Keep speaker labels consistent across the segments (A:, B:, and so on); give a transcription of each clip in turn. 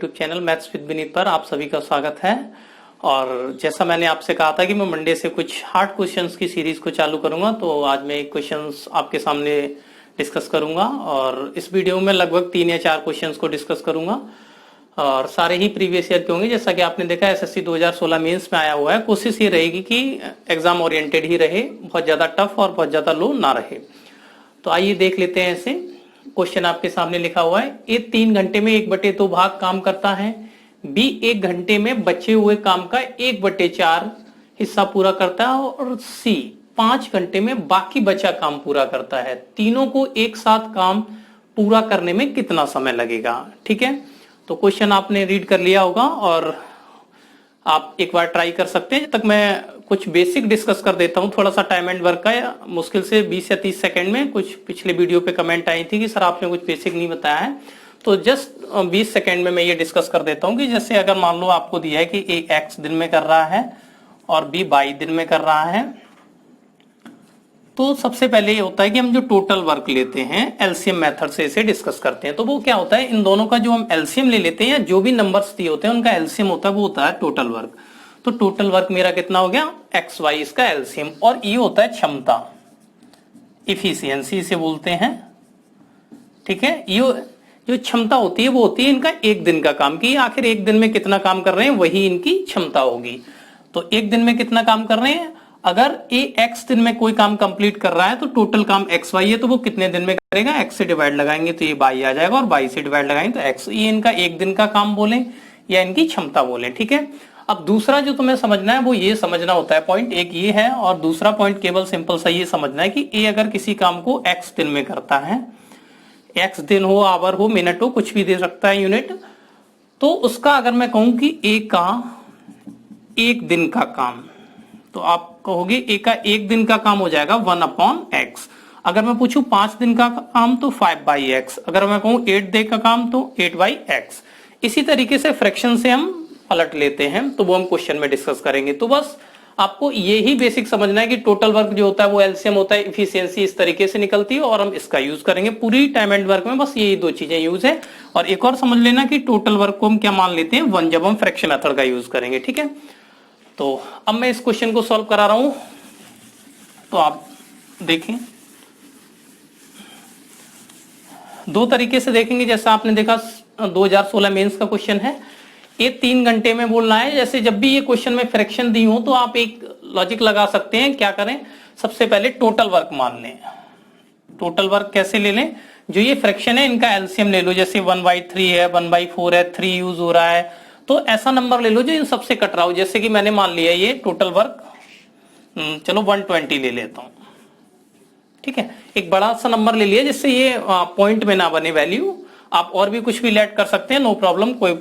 A: YouTube channel maths with Vineet पर आप सभी का स्वागत है। और जैसा मैंने आपसे कहा था कि मैं मंडे से कुछ हार्ड क्वेश्चंस की सीरीज को चालू करूंगा, तो आज मैं क्वेश्चंस आपके सामने डिस्कस करूंगा और इस वीडियो में लगभग 3 या 4 क्वेश्चंस को डिस्कस करूंगा और सारे ही प्रीवियस ईयर के होंगे। जैसा कि आपने देखा एसएससी 2016 मेंस में आया हुआ है। कोशिश ये रहेगी कि एग्जाम ओरिएंटेड ही रहे, बहुत ज्यादा टफ और बहुत ज्यादा लो ना रहे। तो आइए देख लेते हैं। ऐसे क्वेश्चन आपके सामने लिखा हुआ है, ए 3 घंटे में 1/2 भाग काम करता है, बी 1 घंटे में बचे हुए काम का 1/4 हिस्सा पूरा करता है और सी 5 घंटे में बाकी बचा काम पूरा करता है। तीनों को एक साथ काम पूरा करने में कितना समय लगेगा। ठीक है, तो क्वेश्चन आपने रीड कर लिया होगा और आप एक बार ट्राई कर सकते हैं। जब तक मैं कुछ बेसिक डिस्कस कर देता हूं, थोड़ा सा टाइम एंड वर्क का, मुश्किल से 20 या 30 सेकंड में। कुछ पिछले वीडियो पे कमेंट आई थी कि सर आपने कुछ बेसिक नहीं बताया है, तो जस्ट 20 सेकंड में मैं ये डिस्कस कर देता हूं कि जैसे अगर मान लो आपको दिया है कि ए एक्स दिन में कर रहा है और बी वाई दिन में कर रहा है, तो सबसे पहले ये होता है कि हम जो टोटल वर्क लेते हैं एलसीएम मेथड से इसे डिस्कस करते हैं। तो वो क्या होता है, इन दोनों का जो हम एलसीएम ले लेते हैं या जो भी नंबर्स दिए होते हैं उनका एलसीएम होता है, वो होता है टोटल वर्क। तो टोटल वर्क मेरा कितना हो गया, एक्स वाई, इसका एलसीएम। और ये होता है क्षमता, इफिशियंसी इसे बोलते हैं। ठीक है, ये जो क्षमता होती है वो होती है इनका एक दिन का काम की आखिर एक दिन में कितना काम कर रहे हैं, वही इनकी क्षमता होगी। तो एक दिन में कितना काम कर रहे हैं, अगर ए एक्स दिन में कोई काम कंप्लीट कर रहा है तो टोटल काम एक्स वाई है, तो वो कितने दिन में करेगा, एक्स से डिवाइड लगाएंगे तो ये वाई आ जाएगा और वाई से डिवाइड लगाएंगे तो एक्स। ये इनका एक दिन का काम बोले या इनकी क्षमता बोले। ठीक है, अब दूसरा जो तुम्हें समझना है वो ये समझना होता है, पॉइंट एक ये है और दूसरा पॉइंट केवल सिंपल सा ये समझना है कि ए अगर किसी काम को एक्स दिन में करता है, एक्स दिन हो, आवर हो, मिनट हो, कुछ भी दे सकता है यूनिट, तो उसका अगर मैं कहूं कि ए का एक दिन का काम, तो आप कहोगे ए का एक दिन का काम हो जाएगा 1/x। अगर मैं पूछूं 5 दिन का काम तो 5/x। अगर मैं कहूं 8 डे का काम तो 8/x। इसी तरीके से फ्रैक्शन से हम पलट लेते हैं, तो वो हम क्वेश्चन में डिस्कस करेंगे। तो बस आपको ये ही बेसिक समझना है कि टोटल वर्क जो होता है वो एलसीएम होता है, इफिशियंसी इस तरीके से निकलती है और हम इसका यूज करेंगे पूरी टाइम एंड वर्क में। बस यही 2 चीजें यूज है। और एक और समझ लेना कि टोटल वर्क को हम क्या मान लेते हैं, 1, जब हम फ्रैक्शन मेथड का यूज करेंगे। ठीक है, तो अब मैं इस क्वेश्चन को सॉल्व करा रहा हूं, तो आप देखें 2 तरीके से देखेंगे। जैसा आपने देखा 2016 मेंस का क्वेश्चन है, ये 3 घंटे में बोलना है। जैसे जब भी ये क्वेश्चन में फ्रैक्शन दी हो तो आप एक लॉजिक लगा सकते हैं। क्या करें, सबसे पहले टोटल वर्क मान लें। टोटल वर्क कैसे ले लें, जो ये फ्रैक्शन है इनका एलसीएम ले लो। जैसे 1/3 है, 1/4 है, 3 यूज हो रहा है, तो ऐसा नंबर ले लो जो इन सबसे कट रहा हो। जैसे कि मैंने मान लिया ये टोटल वर्क, चलो 120 ले लेता हूं। ठीक है, एक बड़ा सा नंबर ले लिया जिससे ये पॉइंट में ना बने वैल्यू। आप और भी कुछ भी लेट कर सकते हैं, नो प्रॉब्लम, कोई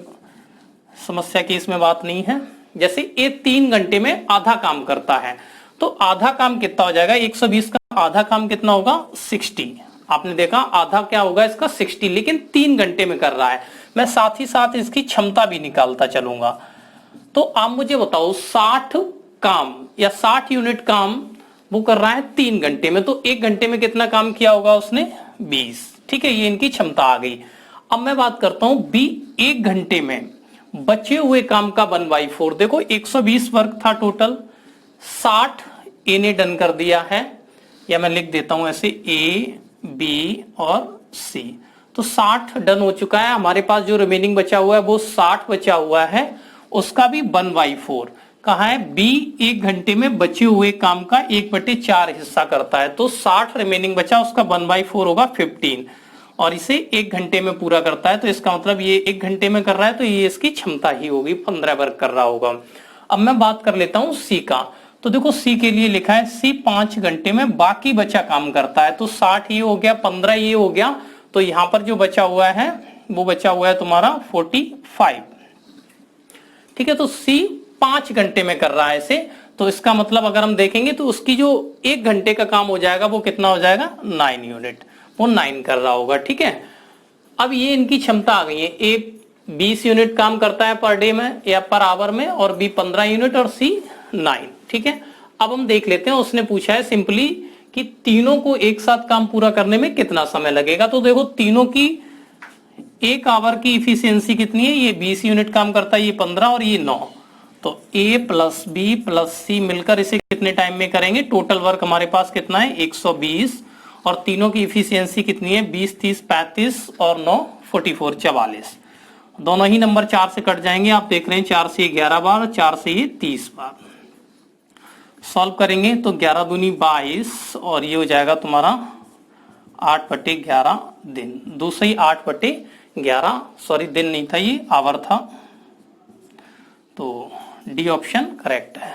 A: समस्या की इसमें बात नहीं है। जैसे ये 3 घंटे में आधा काम करता है, तो आधा काम कितना हो जाएगा, 120 का आधा काम कितना होगा, 60। आपने देखा आधा क्या होगा इसका, 60, लेकिन 3 घंटे में कर रहा है। मैं साथ ही साथ इसकी क्षमता भी निकालता चलूंगा। तो आप मुझे बताओ 60 काम या 60 यूनिट काम वो कर रहा है 3 घंटे में, तो 1 घंटे में कितना काम किया होगा उसने, 20। ठीक है, ये इनकी क्षमता आ गई। अब मैं बात करता हूं बी 1 घंटे में बचे हुए काम का 1/4। देखो 120 वर्क था टोटल, 60 ए ने डन कर दिया है, या मैं लिख देता हूं ऐसे ए बी और सी। तो 60 डन हो चुका है। हमारे पास जो रिमेनिंग बचा हुआ है वो 60 बचा हुआ है, उसका भी 1/4 कहा है। बी 1 घंटे में बचे हुए काम का 1/4 हिस्सा करता है, तो 60 रिमेनिंग बचा, उसका 1/4 होगा 15 और इसे 1 घंटे में पूरा करता है। तो इसका मतलब ये 1 घंटे में कर रहा है, तो ये इसकी क्षमता ही होगी, 15 वर्क कर रहा होगा। अब मैं बात कर लेता हूं सी का। तो देखो सी के लिए लिखा है सी 5 घंटे में बाकी बचा काम करता है, तो 60 ये हो गया, 15 ये हो गया, तो यहां पर जो बचा हुआ है वो बचा हुआ है तुम्हारा 45। ठीक है, तो सी 5 घंटे में कर रहा है इसे, तो इसका मतलब अगर हम देखेंगे तो उसकी जो 1 घंटे का काम हो जाएगा वो कितना हो जाएगा, 9 यूनिट, वो 9 कर रहा होगा। ठीक है, अब ये इनकी क्षमता आ गई है। ए 20 यूनिट काम करता है पर डे में या पर आवर में, और बी 15 यूनिट और सी 9। ठीक है, अब हम देख लेते हैं, उसने पूछा है सिंपली कि तीनों को एक साथ काम पूरा करने में कितना समय लगेगा। तो देखो तीनों की एक आवर की इफिशियंसी कितनी है, ये 20 यूनिट काम करता है, ये 15 और ये 9, तो A प्लस बी प्लस सी मिलकर इसे कितने टाइम में करेंगे, टोटल वर्क हमारे पास कितना है 120, और तीनों की इफिशियंसी कितनी है 20 30 35 और 9 44 44। दोनों ही नंबर 4 से कट जाएंगे, आप देख रहे हैं 4 से 11 बार, 4 से ये 30 बार। सॉल्व करेंगे तो 11 दूनी 22 और ये हो जाएगा तुम्हारा 8/11 दिन, दूसरी 8/11, सॉरी दिन नहीं था ये आवर था, तो डी ऑप्शन करेक्ट है।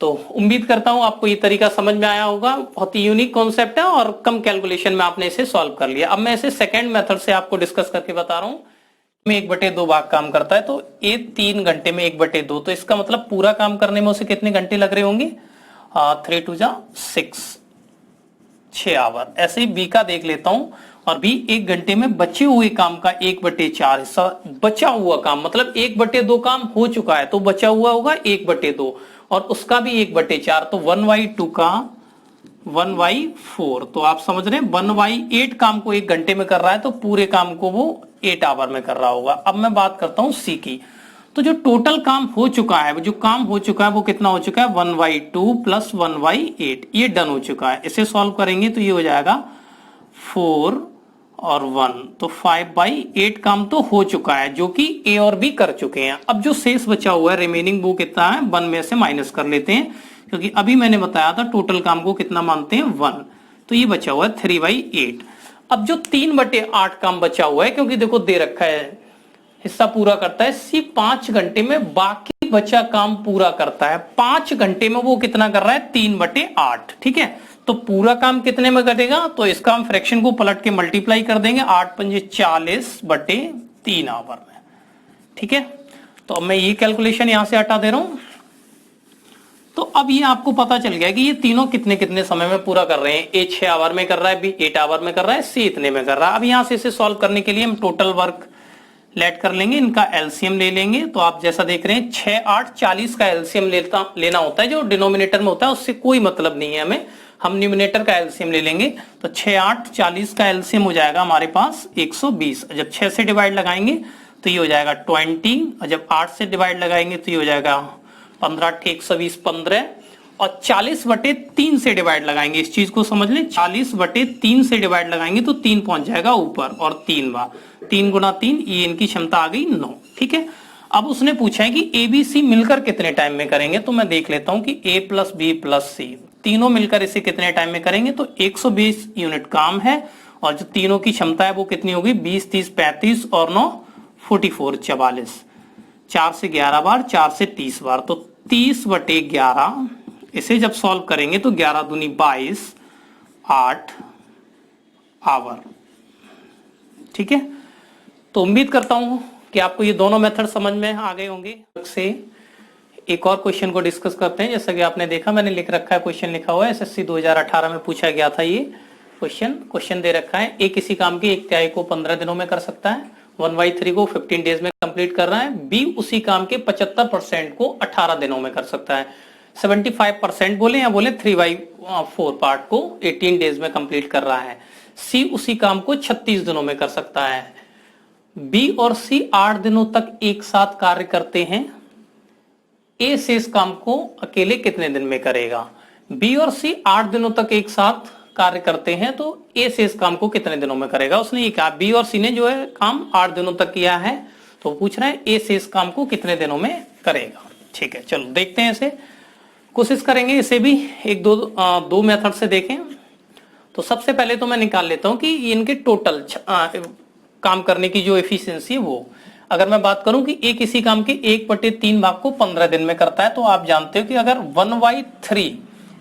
A: तो उम्मीद करता हूं आपको ये तरीका समझ में आया होगा, बहुत ही यूनिक कॉन्सेप्ट है और कम कैलकुलेशन में आपने इसे सॉल्व कर लिया। अब मैं इसे सेकंड मेथड से आपको डिस्कस करके बता रहा हूं। में 1/2 भाग काम करता है, तो ये 3 घंटे में 1/2, तो इसका मतलब पूरा काम करने में उसे कितने घंटे लग रहे होंगे, 3 2 6 6 आवर। ऐसे ही बी का देख लेता हूं, और बी 1 घंटे में बचे हुए काम का 1/4 हिस्सा, बचा हुआ काम मतलब 1/2 काम हो चुका है, तो बचा हुआ होगा 1/2, और उसका भी 1/4, तो 1/2 का 1/4, तो आप समझ रहे हैं 1/8 काम को 1 घंटे में कर रहा है, तो पूरे काम को वो 8 आवर में कर रहा होगा। अब मैं बात करता हूं सी की, तो जो टोटल काम हो चुका है, जो काम हो चुका है वो कितना हो चुका है 1/2 प्लस 1/8, ये डन हो चुका है। इसे सॉल्व करेंगे तो ये हो जाएगा 4 और 1, तो 5/8 काम तो हो चुका है, जो कि ए और बी कर चुके हैं। अब जो शेष बचा हुआ है रिमेनिंग वो कितना है, 1 में से माइनस कर लेते हैं, क्योंकि अभी मैंने बताया था टोटल काम को कितना मानते हैं 1, तो ये बचा हुआ है 3/8। अब जो 3/8 काम बचा हुआ है, क्योंकि देखो दे रखा है हिस्सा पूरा करता है सी 5 घंटे में, बाकी बचा काम पूरा करता है 5 घंटे में, वो कितना कर रहा है 3/8, ठीक है। तो पूरा काम कितने में करेगा, तो इसका हम फ्रैक्शन को पलट के मल्टीप्लाई कर देंगे, 8 पंजे 40/3 आवर में, ठीक है। तो अब मैं ये कैलकुलेशन यहां से हटा दे रहा हूं, तो अब ये आपको पता चल गया कि ये तीनों कितने कितने समय में पूरा कर रहे हैं। ए 6 आवर में कर रहा है, बी 8 आवर में कर रहा है, सी इतने में कर रहा है। अब यहां से इसे सॉल्व करने के लिए हम टोटल वर्क लेट कर लेंगे, इनका एलसीएम ले लेंगे। तो आप जैसा देख रहे हैं 6 8 40 का एलसीएम लेना होता है, जो डिनोमिनेटर में होता है उससे कोई मतलब नहीं है हमें, हम न्यूमिनेटर का एलसीएम ले लेंगे। तो 6 8 40 का एलसीएम हो जाएगा हमारे पास 120, जब 6 से डिवाइड लगाएंगे तो ये हो जाएगा 20, और जब 8 से डिवाइड लगाएंगे तो ये हो जाएगा 15 120 15, और 40/3 से डिवाइड लगाएंगे, इस चीज को समझ लें, 40/3 से डिवाइड लगाएंगे तो 3 पहुंच जाएगा ऊपर, और 3 बार 3 गुना 3, ये इनकी क्षमता आ गई 9, ठीक है। अब उसने पूछा है कि ए बी सी मिलकर कितने टाइम में करेंगे, तो मैं देख लेता हूं कि ए प्लस बी प्लस सी तीनों मिलकर इसे कितने टाइम में करेंगे, तो 120 यूनिट काम है, और जो तीनों की क्षमता है वो कितनी होगी 20 30 35 और 9 44 44, 4 से 11 बार, 4 से 30 बार, तो 30/11। इसे जब सॉल्व करेंगे तो 11 दूनी 22, 8 आवर, ठीक है। तो उम्मीद करता हूं कि आपको ये दोनों मेथड समझ में आ गए होंगे। से एक और क्वेश्चन को डिस्कस करते हैं। जैसा कि आपने देखा मैंने लिख रखा है, क्वेश्चन लिखा हुआ है, एसएससी 2018 में पूछा गया था ये क्वेश्चन दे रखा है। ए किसी काम की 1/3 को 15 दिनों में कर सकता है, 1/3 को 15 डेज में कंप्लीट कर रहा है, बी उसी काम के 75% को 18 दिनों में कर सकता है, 75% बोले या बोले 3/4 पार्ट को 18 डेज में कंप्लीट कर रहा है, सी उसी काम को 36 दिनों में कर सकता है, बी और सी 8 दिनों तक एक साथ कार्य करते हैं, ए से इस काम को अकेले कितने दिन में करेगा। बी और सी 8 दिनों तक एक साथ कार्य करते हैं, तो ए से इस काम को कितने दिनों में करेगा। उसने ये कहा बी और सी ने जो है काम 8 दिनों तक किया है, तो पूछ रहा है ए से इस काम को कितने दिनों में करेगा। ठीक है, चलो देखते हैं, इसे कोशिश करेंगे, इसे भी एक दो मेथड से देखें। तो सबसे पहले तो मैं निकाल लेता हूं कि इनके टोटल काम करने की जो एफिशिएंसी है वो, अगर मैं बात करूं कि एक इसी काम के 1/3 भाग को 15 दिन में करता है, तो आप जानते हो कि अगर 1/3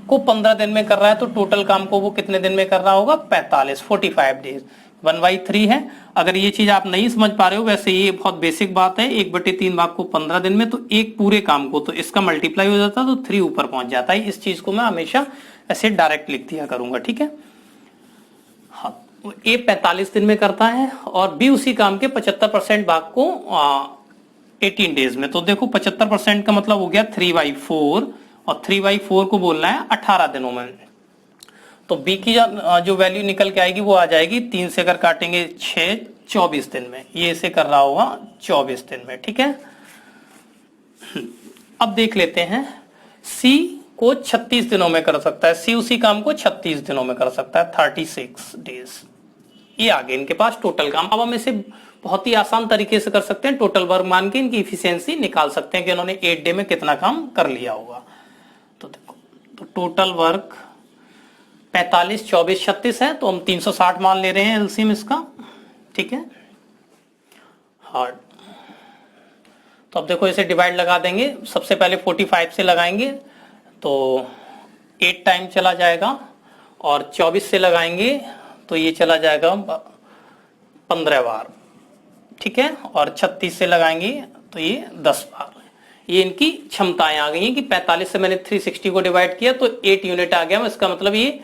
A: को 15 दिन में कर रहा है तो टोटल काम को वो कितने दिन में कर रहा होगा 45 डेज। 1/3 है। अगर ये चीज आप नहीं समझ पा रहे हो, वैसे ये बहुत बेसिक बात है, 1/3 भाग को 15 दिन में, तो एक पूरे काम को तो इसका मल्टीप्लाई हो जाता है तो 3 ऊपर पहुंच जाता है। इस चीज को मैं हमेशा ऐसे डायरेक्ट लिख दिया करूंगा, ठीक है। हाँ, ए 45 दिन में करता है और बी उसी काम के 75% भाग को 18 डेज में। तो देखो 75% का मतलब हो गया 3/4, और 3/4 को बोलना है 18 दिनों में। तो बी की जो वैल्यू निकल के आएगी वो आ जाएगी 3 से अगर काटेंगे 6, 24 दिन में, ये इसे कर रहा होगा 24 दिन में। ठीक है, अब देख लेते हैं सी को 36 दिनों में कर सकता है, सी उसी काम को 36 दिनों में कर सकता है, 36 डेज। ये आगे इनके पास टोटल काम। अब हम इसे बहुत ही आसान तरीके से कर सकते हैं, टोटल वर्क मान के इनकी इफिशियंसी निकाल सकते हैं कि उन्होंने 8 डे में कितना काम कर लिया होगा। तो देखो, तो टोटल वर्क 45, 24, 36 है, तो हम 360 मान ले रहे हैं एलसीएम इसका। ठीक है, हार्ड। तो अब देखो इसे डिवाइड लगा देंगे, सबसे पहले 45 से लगाएंगे तो 8 टाइम चला जाएगा, और 24 से लगाएंगे तो ये चला जाएगा 15 बार। ठीक है, और 36 से लगाएंगे तो ये 10 बार। ये इनकी क्षमताएं आ गई हैं कि 45 से मैंने 360 को डिवाइड किया तो 8 यूनिट आ गया। इसका मतलब ये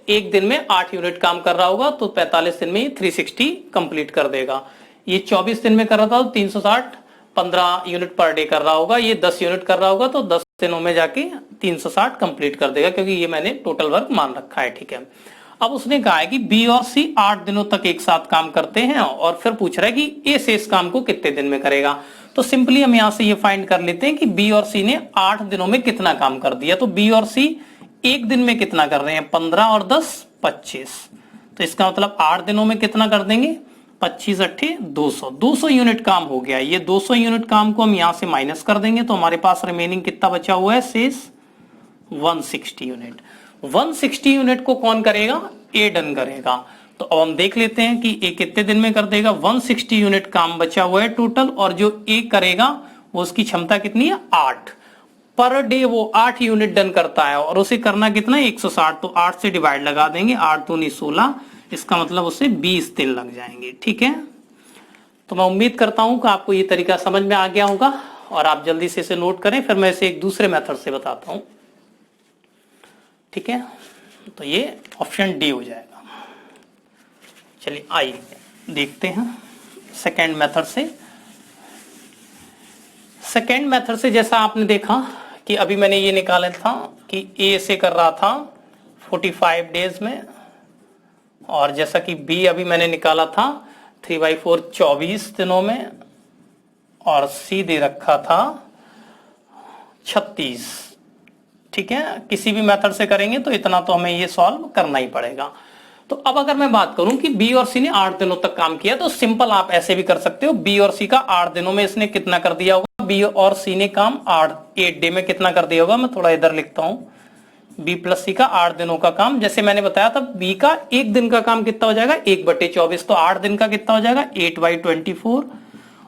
A: एक दिन में 8 यूनिट काम कर रहा होगा, तो 45 दिन में ये 360 कंप्लीट कर देगा। ये 24 दिन में कर रहा था तो 360 15 यूनिट पर डे कर रहा होगा, ये 10 यूनिट कर रहा होगा तो 10 दिनों में जाके 360 कंप्लीट कर देगा, क्योंकि ये मैंने टोटल वर्क मान रखा है। ठीक है, अब उसने कहा है कि बी और सी 8 दिनों तक एक साथ काम करते हैं, और फिर पूछ रहा है कि ए शेष काम को कितने दिन में करेगा। तो सिंपली हम यहां से ये फाइंड कर लेते हैं कि बी और सी ने 8 दिनों में कितना काम कर दिया। तो बी और सी एक दिन में कितना कर रहे हैं, 15 और 10 25। तो इसका मतलब 8 दिनों में कितना कर देंगे, 25 अट्ठे 200, 200 यूनिट काम हो गया। ये 200 यूनिट काम को हम यहां से माइनस कर देंगे तो हमारे पास रिमेनिंग कितना बचा हुआ है, शेष 160 यूनिट। 160 यूनिट को कौन करेगा, ए डन करेगा। तो अब हम देख लेते हैं कि ए कितने दिन में कर देगा। 160 यूनिट काम बचा हुआ है टोटल, और जो ए करेगा वो उसकी क्षमता कितनी है, 8 पर डे। वो 8 यूनिट डन करता है, और उसे करना कितना है, 160। तो 8 से डिवाइड लगा देंगे, 8 दूनी 16, इसका मतलब उसे 20 दिन लग जाएंगे। ठीक है, तो मैं उम्मीद करता हूं कि आपको ये तरीका समझ में आ गया होगा, और आप जल्दी से इसे नोट करें, फिर मैं इसे एक दूसरे मेथड से बताता हूं। ठीक है, तो ये ऑप्शन डी हो जाएगा। चलिए आइए देखते हैं सेकेंड मेथड से। सेकेंड मेथड से जैसा आपने देखा कि अभी मैंने ये निकाला था कि ए से कर रहा था 45 डेज में, और जैसा कि बी अभी मैंने निकाला था 3/4 24 दिनों में, और सी दे रखा था 36। ठीक है, किसी भी मेथड से करेंगे तो इतना तो हमें ये सॉल्व करना ही पड़ेगा। तो अब अगर मैं बात करूं कि बी और सी ने 8 दिनों तक काम किया, तो सिंपल आप ऐसे भी कर सकते हो, बी और सी का 8 दिनों में इसने कितना कर दिया होगा। बी और सी ने काम 8 डे में कितना कर दिया होगा। मैं थोड़ा इधर लिखता हूं, बी प्लस सी का 8 दिनों का काम। जैसे मैंने बताया था, बी का एक दिन का काम कितना हो जाएगा, 1/24, तो 8 दिन का कितना हो जाएगा, 8/24।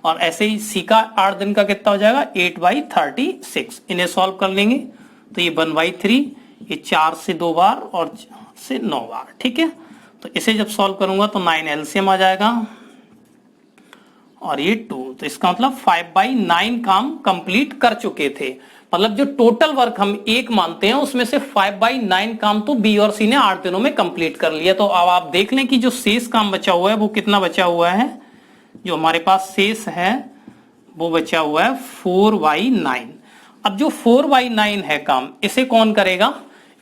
A: और ऐसे ही सी का 8 दिन का कितना हो जाएगा, 8/36। इन्हें सॉल्व कर लेंगे तो ये 1/3, ये 4 से 2 बार और से 9 बार। ठीक है, तो इसे जब सॉल्व करूंगा तो 9 एलसीएम आ जाएगा, और ये 2, तो इसका मतलब 5/9 काम कंप्लीट कर चुके थे। मतलब जो टोटल वर्क हम एक मानते हैं उसमें से 5/9 काम तो बी और सी ने 8 दिनों में कंप्लीट कर लिया। तो अब आप देख लें कि जो शेष काम बचा हुआ है वो कितना बचा हुआ है, जो हमारे पास शेष है वो बचा हुआ है 4/9। अब जो 4/9 है काम, इसे कौन करेगा,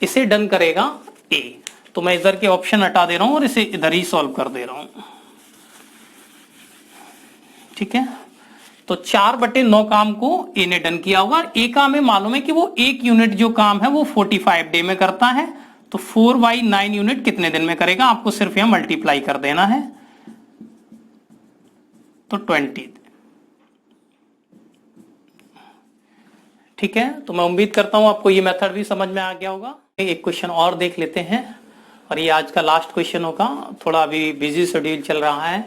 A: इसे डन करेगा ए। तो मैं इधर के ऑप्शन हटा दे रहा हूं और इसे इधर ही सॉल्व कर दे रहा हूं। ठीक है, तो 4/9 काम को ए ने डन किया होगा। ए का हमें मालूम है कि वो 1 यूनिट जो काम है वो 45 डे में करता है, तो 4/9 यूनिट कितने दिन में करेगा, आपको सिर्फ यहां मल्टीप्लाई कर देना है, तो 20। ठीक है, तो मैं उम्मीद करता हूं आपको ये मेथड भी समझ में आ गया होगा। एक क्वेश्चन और देख लेते हैं, और ये आज का लास्ट क्वेश्चन होगा। थोड़ा अभी बिजी शेड्यूल चल रहा है।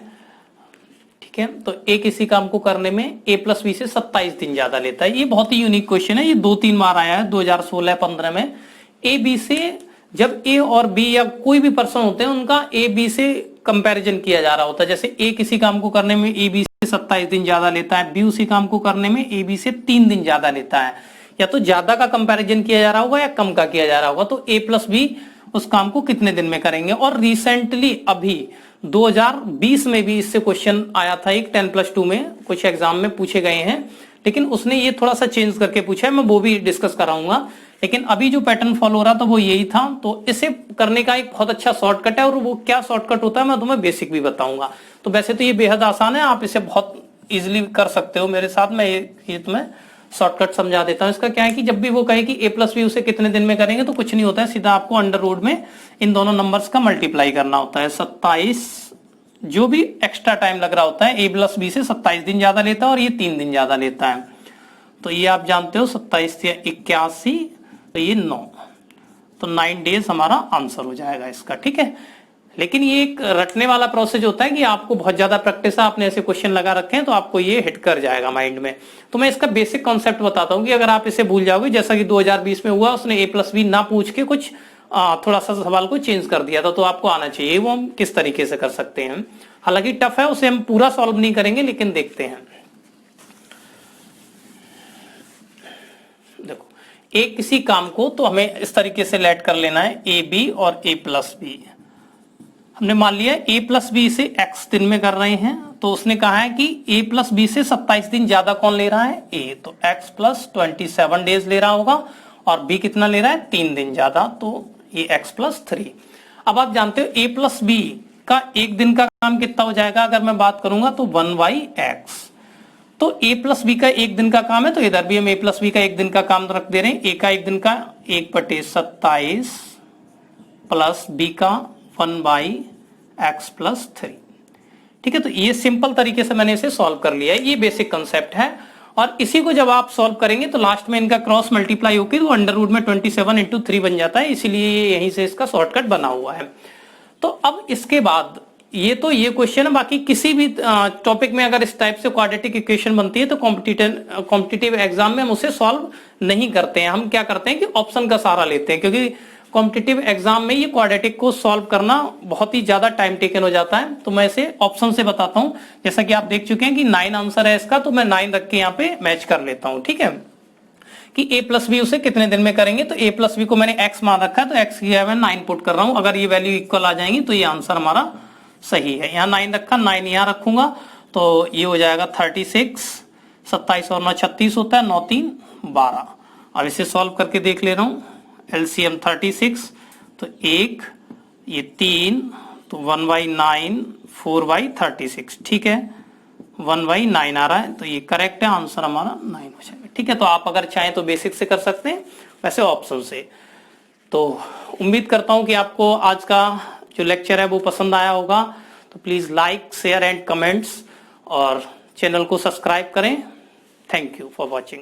A: ठीक है, तो ए किसी काम को करने में ए प्लस बी से 27 दिन ज्यादा लेता है। ये बहुत ही यूनिक क्वेश्चन है, ये 2-3 बार आया है 2016-15 में। ए बी से जब ए और बी या कोई भी पर्सन होते हैं उनका ए बी से कंपैरिजन किया जा रहा होता है। जैसे ए किसी काम को करने में ए बी से 27 दिन ज्यादा लेता है, बी उसी काम को करने में ए बी से 3 दिन ज्यादा लेता है। या तो ज्यादा का कंपैरिजन किया जा रहा होगा या कम का किया जा रहा होगा। तो ए प्लस बी उस काम को कितने दिन में करेंगे। और रिसेंटली अभी 2020 में भी इससे क्वेश्चन आया था, एक 10+2 में कुछ एग्जाम में पूछे गए हैं। लेकिन उसने ये थोड़ा सा चेंज करके पूछा है, मैं वो भी डिस्कस कराऊंगा। लेकिन अभी जो पैटर्न फॉलो हो रहा था वो यही था। तो इसे करने का एक बहुत अच्छा शॉर्टकट है, और वो क्या शॉर्टकट होता है मैं तुम्हें बेसिक भी बताऊंगा। तो वैसे तो ये बेहद आसान है, आप इसे बहुत इजिली कर सकते हो मेरे साथ। मैं ये तुम्हें शॉर्टकट समझा देता हूँ। इसका क्या है कि जब भी वो कहे कि a प्लस बी उसे कितने दिन में करेंगे, तो कुछ नहीं होता है, सीधा आपको अंडर रूट में इन दोनों नंबर्स का मल्टीप्लाई करना होता है। 27 जो भी एक्स्ट्रा टाइम लग रहा होता है, a प्लस बी से 27 दिन ज्यादा लेता है और ये 3 दिन ज्यादा लेता है। तो ये आप जानते हो 27 से 81, तो ये 9, तो 9 डेज हमारा आंसर हो जाएगा इसका, ठीक है। लेकिन ये एक रटने वाला प्रोसेस होता है कि आपको बहुत ज्यादा प्रैक्टिस है, आपने ऐसे क्वेश्चन लगा रखे हैं तो आपको ये हिट कर जाएगा माइंड में। तो मैं इसका बेसिक कॉन्सेप्ट बताता हूँ कि अगर आप इसे भूल जाओगे, जैसा कि 2020 में हुआ, उसने a प्लस बी ना पूछ के कुछ थोड़ा सा सवाल को चेंज कर दिया था, तो आपको आना चाहिए वो हम किस तरीके से कर सकते हैं। हालांकि टफ है, उसे हम पूरा सॉल्व नहीं करेंगे, लेकिन देखते हैं। देखो, एक किसी काम को तो हमें इस तरीके से लेट कर लेना है, ए बी और a प्लस बी। हमने मान लिया a प्लस बी से x दिन में कर रहे हैं, तो उसने कहा है कि a प्लस बी से 27 दिन ज्यादा कौन ले रहा है, a, तो x प्लस 27 डेज ले रहा होगा, और b कितना ले रहा है, 3 दिन ज्यादा, तो ये x प्लस 3। अब आप जानते हो a प्लस बी का एक दिन का काम कितना हो जाएगा, अगर मैं बात करूंगा तो 1/x। तो a प्लस बी का एक दिन का काम है, तो इधर भी हम a प्लस बी का एक दिन का काम रख दे रहे हैं। a का एक दिन का 1/27 प्लस b का 1/x प्लस 3, ठीक है। तो ये सिंपल तरीके से मैंने इसे सॉल्व कर लिया है, ये बेसिक कंसेप्ट है। और इसी को जब आप सॉल्व करेंगे तो लास्ट में इनका क्रॉस मल्टीप्लाई होकर तो अंडर रूट में 27 इंटू 3 बन जाता है, इसीलिए यहीं से इसका शॉर्टकट बना हुआ है। तो अब इसके बाद ये क्वेश्चन है। बाकी किसी भी टॉपिक में अगर इस टाइप से क्वाड्रेटिक इक्वेशन बनती है तो कॉम्पिटिटिव एग्जाम में हम उसे सॉल्व नहीं करते हैं। हम क्या करते हैं कि ऑप्शन का सहारा लेते हैं, क्योंकि कॉम्पिटिटिव एग्जाम में ये क्वाड्रेटिक को सॉल्व करना बहुत ही ज्यादा टाइम टेकन हो जाता है। तो मैं इसे ऑप्शन से बताता हूं। जैसा कि आप देख चुके हैं कि 9 आंसर है इसका, तो मैं 9 रख के यहाँ पे मैच कर लेता हूं, ठीक है। कि a प्लस बी उसे कितने दिन में करेंगे, तो a प्लस बी को मैंने x मान रखा है, तो x की मैं 9 पुट कर रहा हूं। अगर ये वैल्यू इक्वल आ जाएंगी तो ये आंसर हमारा सही है। यहाँ 9 रखा, 9 यहाँ रखूंगा, तो ये हो जाएगा 36, 27 और 9 36 होता है, 9 3 12। अब इसे सॉल्व करके देख ले रहा हूँ। एलसीएम 36, तो 1, ये 3, तो 1/9, 4/36, ठीक है। 1/9 आ रहा है, तो ये करेक्ट है, आंसर हमारा 9 हो जाएगा, ठीक है। तो आप अगर चाहें तो बेसिक से कर सकते हैं, वैसे ऑप्शन से। तो उम्मीद करता हूं कि आपको आज का जो लेक्चर है वो पसंद आया होगा। तो please like, share and comments, और चैनल को सब्सक्राइब करें। Thank you for watching.